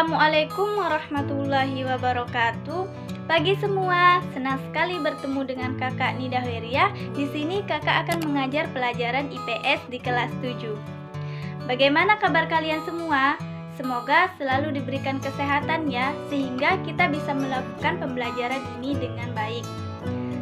Assalamualaikum warahmatullahi wabarakatuh. Pagi semua, senang sekali bertemu dengan Kakak Nida Heriah. Di sini Kakak akan mengajar pelajaran IPS di kelas 7. Bagaimana kabar kalian semua? Semoga selalu diberikan kesehatan ya, sehingga kita bisa melakukan pembelajaran ini dengan baik.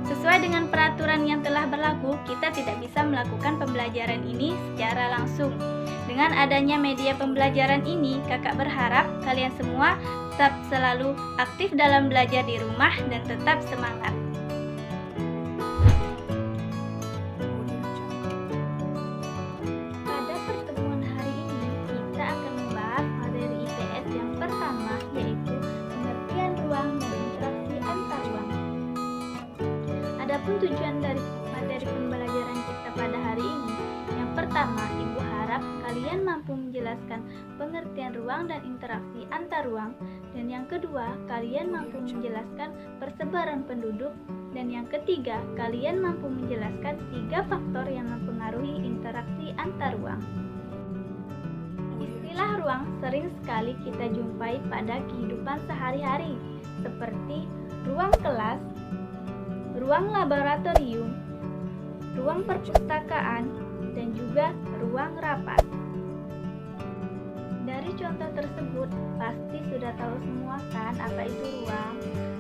Sesuai dengan peraturan yang telah berlaku, kita tidak bisa melakukan pembelajaran ini secara langsung. Dengan adanya media pembelajaran ini, Kakak berharap kalian semua tetap selalu aktif dalam belajar di rumah dan tetap semangat. Pada pertemuan hari ini, kita akan membahas materi IPS yang pertama, yaitu pengertian ruang dan interaksi antar ruang. Adapun tujuan dari materi pembelajaran kita pada hari ini, yang pertama, Ibu harap kalian mampu menjelaskan pengertian ruang dan interaksi antar ruang, dan yang kedua, kalian mampu menjelaskan persebaran penduduk, dan yang ketiga, kalian mampu menjelaskan 3 faktor yang mempengaruhi interaksi antar ruang. Istilah ruang sering sekali kita jumpai pada kehidupan sehari-hari, seperti ruang kelas, ruang laboratorium, ruang perpustakaan, dan juga ruang rapat. Dari contoh tersebut, pasti sudah tahu semua kan apa itu ruang?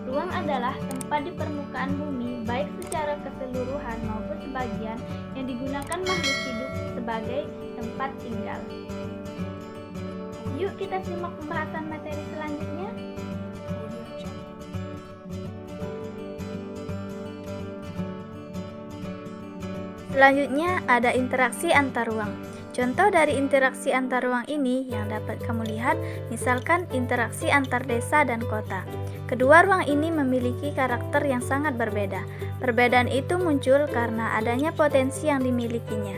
Ruang adalah tempat di permukaan bumi, baik secara keseluruhan maupun sebagian, yang digunakan makhluk hidup sebagai tempat tinggal. Yuk kita simak pembahasan materi selanjutnya. Selanjutnya ada interaksi antar ruang. Contoh dari interaksi antar ruang ini yang dapat kamu lihat, misalkan interaksi antar desa dan kota. Kedua ruang ini memiliki karakter yang sangat berbeda. Perbedaan itu muncul karena adanya potensi yang dimilikinya.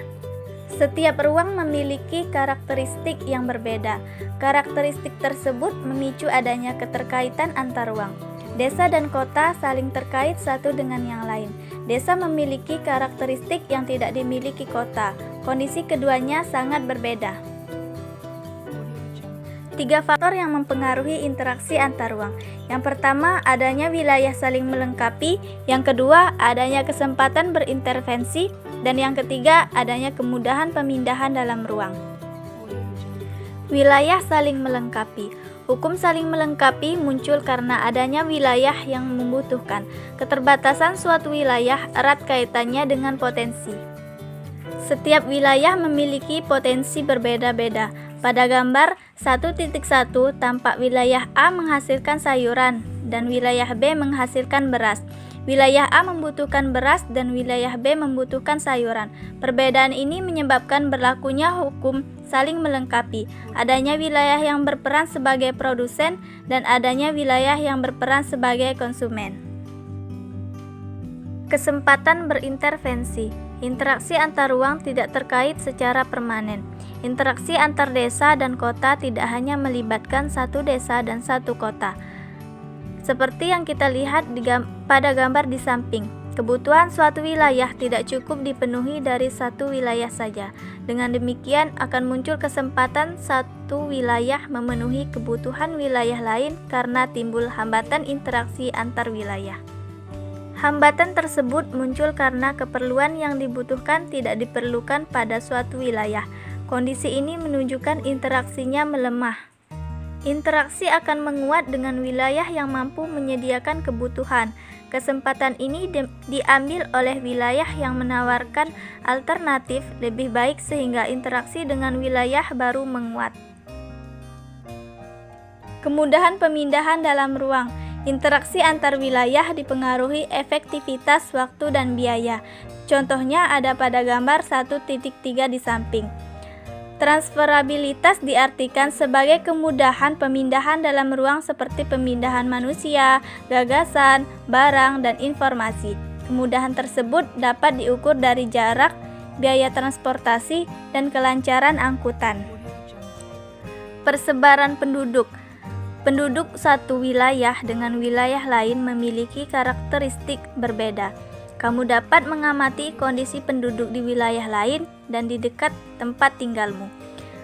Setiap ruang memiliki karakteristik yang berbeda. Karakteristik tersebut memicu adanya keterkaitan antar ruang. Desa dan kota saling terkait satu dengan yang lain. Desa memiliki karakteristik yang tidak dimiliki kota. Kondisi keduanya sangat berbeda. 3 faktor yang mempengaruhi interaksi antar ruang. Yang pertama, adanya wilayah saling melengkapi. Yang kedua, adanya kesempatan berintervensi. Dan yang ketiga, adanya kemudahan pemindahan dalam ruang. Wilayah saling melengkapi. Hukum saling melengkapi muncul karena adanya wilayah yang membutuhkan. Keterbatasan suatu wilayah erat kaitannya dengan potensi. Setiap wilayah memiliki potensi berbeda-beda. Pada gambar 1.1 tampak wilayah A menghasilkan sayuran dan wilayah B menghasilkan beras. Wilayah A membutuhkan beras dan wilayah B membutuhkan sayuran. Perbedaan ini menyebabkan berlakunya hukum saling melengkapi. Adanya wilayah yang berperan sebagai produsen dan adanya wilayah yang berperan sebagai konsumen. Kesempatan berintervensi. Interaksi antar ruang tidak terkait secara permanen. Interaksi antar desa dan kota tidak hanya melibatkan satu desa dan satu kota. Seperti yang kita lihat pada gambar di samping, kebutuhan suatu wilayah tidak cukup dipenuhi dari satu wilayah saja. Dengan demikian akan muncul kesempatan satu wilayah memenuhi kebutuhan wilayah lain karena timbul hambatan interaksi antar wilayah. Hambatan tersebut muncul karena keperluan yang dibutuhkan tidak diperlukan pada suatu wilayah. Kondisi ini menunjukkan interaksinya melemah. Interaksi akan menguat dengan wilayah yang mampu menyediakan kebutuhan. Kesempatan ini diambil oleh wilayah yang menawarkan alternatif lebih baik sehingga interaksi dengan wilayah baru menguat. Kemudahan pemindahan dalam ruang. Interaksi antar wilayah dipengaruhi efektivitas waktu dan biaya. Contohnya ada pada gambar 1.3 di samping. Transferabilitas diartikan sebagai kemudahan pemindahan dalam ruang seperti pemindahan manusia, gagasan, barang, dan informasi. Kemudahan tersebut dapat diukur dari jarak, biaya transportasi, dan kelancaran angkutan. Persebaran penduduk. Penduduk satu wilayah dengan wilayah lain memiliki karakteristik berbeda. Kamu dapat mengamati kondisi penduduk di wilayah lain dan di dekat tempat tinggalmu.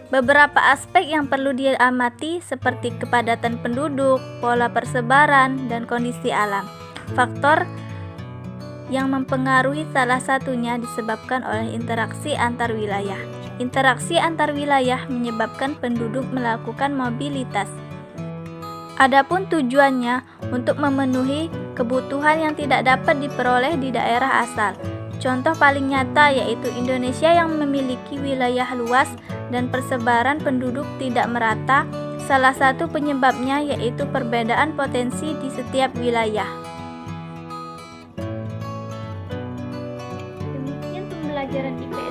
Beberapa aspek yang perlu diamati seperti kepadatan penduduk, pola persebaran, dan kondisi alam. Faktor yang mempengaruhi salah satunya disebabkan oleh interaksi antar wilayah. Interaksi antar wilayah menyebabkan penduduk melakukan mobilitas. Adapun tujuannya untuk memenuhi kebutuhan yang tidak dapat diperoleh di daerah asal. Contoh paling nyata yaitu Indonesia yang memiliki wilayah luas dan persebaran penduduk tidak merata. Salah satu penyebabnya yaitu perbedaan potensi di setiap wilayah. Demikian pembelajaran IPS